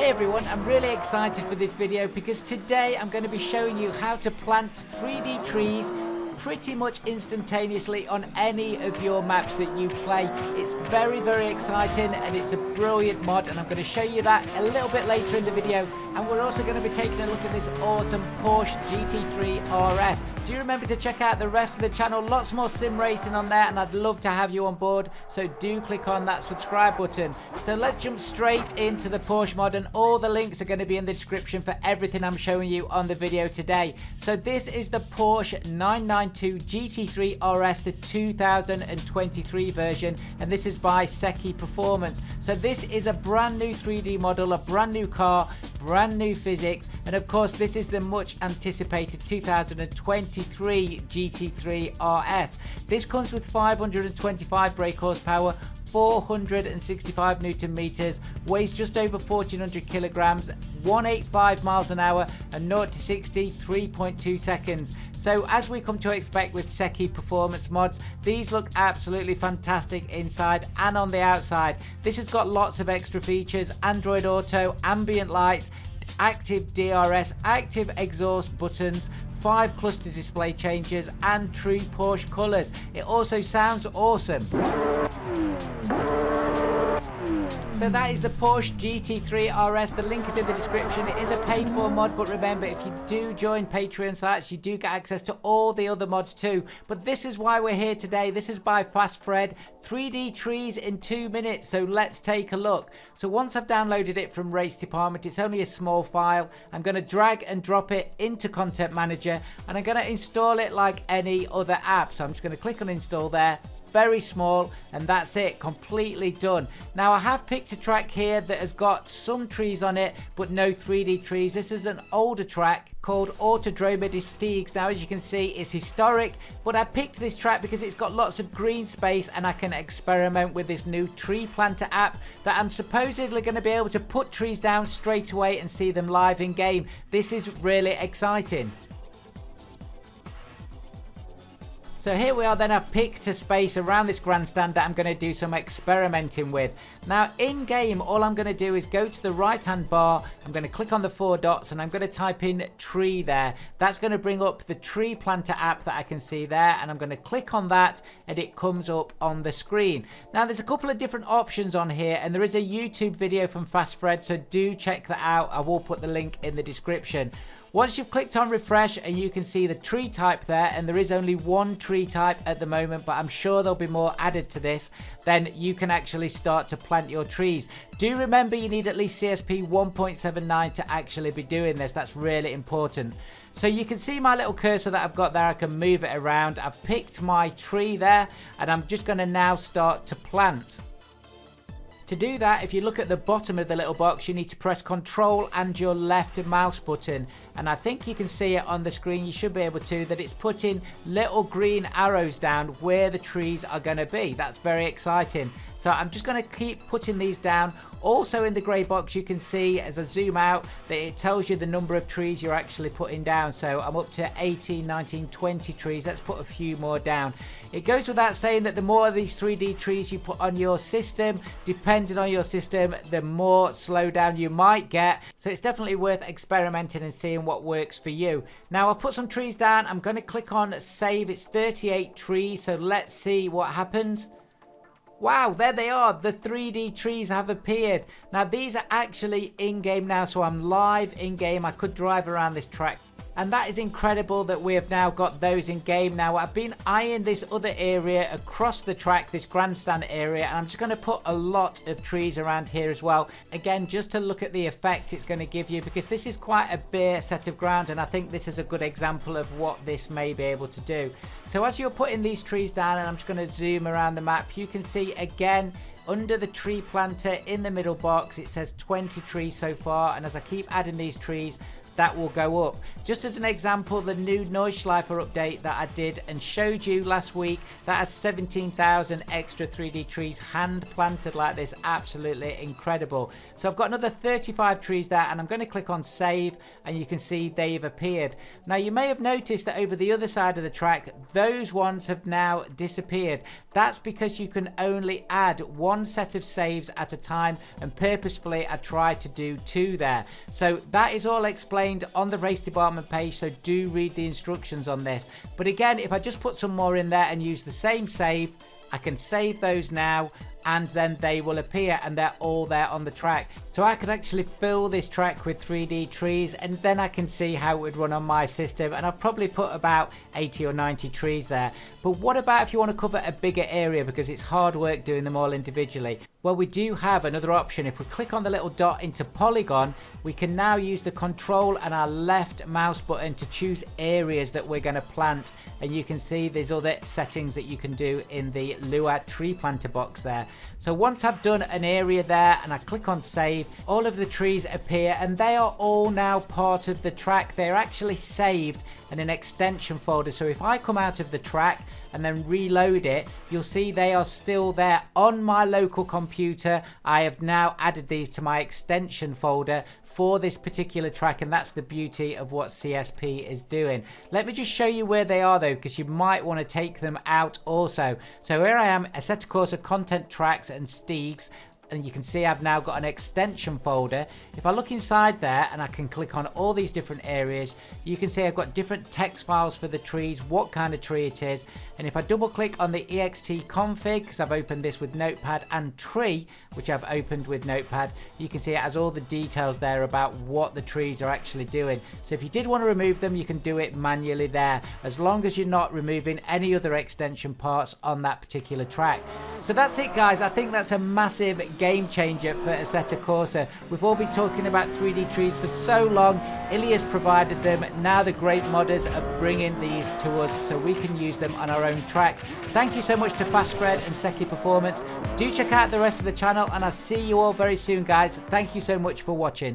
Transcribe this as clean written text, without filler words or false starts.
Hey everyone, I'm really excited for this video because today I'm going to be showing you how to plant 3D trees pretty much instantaneously on any of your maps that you play. It's very exciting and it's a brilliant mod, and I'm going to show you that a little bit later in the video. And we're also going to be taking a look at this awesome Porsche GT3 RS. Do remember to check out the rest of the channel, lots more sim racing on there, and I'd love to have you on board, so do click on that subscribe button. So let's jump straight into the Porsche mod, and all the links are going to be in the description for everything I'm showing you on the video today. So this is the Porsche 992 GT3 RS, the 2023 version, and this is by Assetto Performance. So this is a brand new 3D model, a brand new car, brand new physics, and of course this is the much anticipated 2023 GT3 RS. This comes with 525 brake horsepower, 465 Newton meters, weighs just over 1400 kilograms, 185 miles an hour, and 0 to 60 3.2 seconds. So as we come to expect with Assetto Performance mods, these look absolutely fantastic inside and on the outside. This has got lots of extra features: Android Auto, ambient lights, active DRS, active exhaust buttons, 5 cluster display changes, and true Porsche colours. It also sounds awesome. So that is the Porsche GT3 RS. The link is in the description. It is a paid for mod, but remember, if you do join Patreon sites, you do get access to all the other mods too. But this is why we're here today. This is by Fast Fred, 3D trees in 2 minutes. So let's take a look. So once I've downloaded it from Race Department, it's only a small file. I'm going to drag and drop it into Content Manager, and I'm going to install it like any other app. So I'm just going to click on install there. Very small, and that's it, completely done. Now I have picked a track here that has got some trees on it but no 3D trees. This is an older track called Autodrome des Steigs. Now as you can see, it's historic, but I picked this track because it's got lots of green space and I can experiment with this new tree planter app that I'm supposedly going to be able to put trees down straight away and see them live in game. This is really exciting. So here we are then. I've picked a space around this grandstand that I'm going to do some experimenting with. Now in game, all I'm going to do is go to the right hand bar, I'm going to click on the 4 dots, and I'm going to type in tree there. That's going to bring up the tree planter app that I can see there, and I'm going to click on that and it comes up on the screen. Now there's a couple of different options on here, and there is a YouTube video from Fast Fred, so do check that out. I will put the link in the description. Once you've clicked on refresh, and you can see the tree type there, and there is only one tree type at the moment, but I'm sure there'll be more added to this, then you can actually start to plant your trees. Do remember you need at least CSP 1.79 to actually be doing this. That's really important. So you can see my little cursor that I've got there. I can move it around. I've picked my tree there, and I'm just going to now start to plant. To do that, if you look at the bottom of the little box, you need to press Control and your left mouse button. And I think you can see it on the screen, you should be able to, that it's putting little green arrows down where the trees are going to be. That's very exciting. So I'm just going to keep putting these down. Also in the grey box, you can see as I zoom out that it tells you the number of trees you're actually putting down. So I'm up to 18, 19, 20 trees. Let's put a few more down. It goes without saying that the more of these 3D trees you put on your system, depending on your system, the more slowdown you might get. So it's definitely worth experimenting and seeing what works for you. Now I've put some trees down. I'm going to click on save. It's 38 trees. So let's see what happens. Wow, there they are. The 3D trees have appeared. Now these are actually in game now, so I'm live in game. I could drive around this track. And that is incredible that we have now got those in game now. I've been eyeing this other area across the track, this grandstand area, and I'm just going to put a lot of trees around here as well. Again, just to look at the effect it's going to give you, because this is quite a bare set of ground, and I think this is a good example of what this may be able to do. So as you're putting these trees down, and I'm just going to zoom around the map, you can see again under the tree planter in the middle box, it says 20 trees so far, and as I keep adding these trees, that will go up. Just as an example, the new Neuschleifer update that I did and showed you last week, that has 17,000 extra 3D trees hand planted like this. Absolutely incredible. So I've got another 35 trees there, and I'm going to click on save, and you can see they've appeared. Now you may have noticed that over the other side of the track, those ones have now disappeared. That's because you can only add one one set of saves at a time, and purposefully I try to do 2 there. So that is all explained on the race department page, so do read the instructions on this. But again, if I just put some more in there and use the same save, I can save those now, and then they will appear and they're all there on the track. So I could actually fill this track with 3D trees, and then I can see how it would run on my system, and I've probably put about 80 or 90 trees there. But what about if you want to cover a bigger area, because it's hard work doing them all individually? Well, we do have another option. If we click on the little dot into polygon, we can now use the control and our left mouse button to choose areas that we're going to plant, and you can see there's other settings that you can do in the Lua tree planter box there. So once I've done an area there and I click on save, all of the trees appear, and they are all now part of the track. They're actually saved in an extension folder. So if I come out of the track and then reload it, you'll see they are still there on my local computer. I have now added these to my extension folder for this particular track, and that's the beauty of what CSP is doing. Let me just show you where they are though, because you might want to take them out also. So here I am, Assetto Corsa content tracks and STRIX, and you can see I've now got an extension folder. If I look inside there and I can click on all these different areas, you can see I've got different text files for the trees, what kind of tree it is. And if I double click on the ext config, because I've opened this with Notepad, and tree, which I've opened with Notepad, you can see it has all the details there about what the trees are actually doing. So if you did want to remove them, you can do it manually there, as long as you're not removing any other extension parts on that particular track. So that's it guys, I think that's a massive game changer for Assetto Corsa. We've all been talking about 3D trees for so long. Ilias provided them, now the great modders are bringing these to us so we can use them on our own tracks. Thank you so much to FastFred and Seki Performance. Do check out the rest of the channel, and I'll see you all very soon guys. Thank you so much for watching.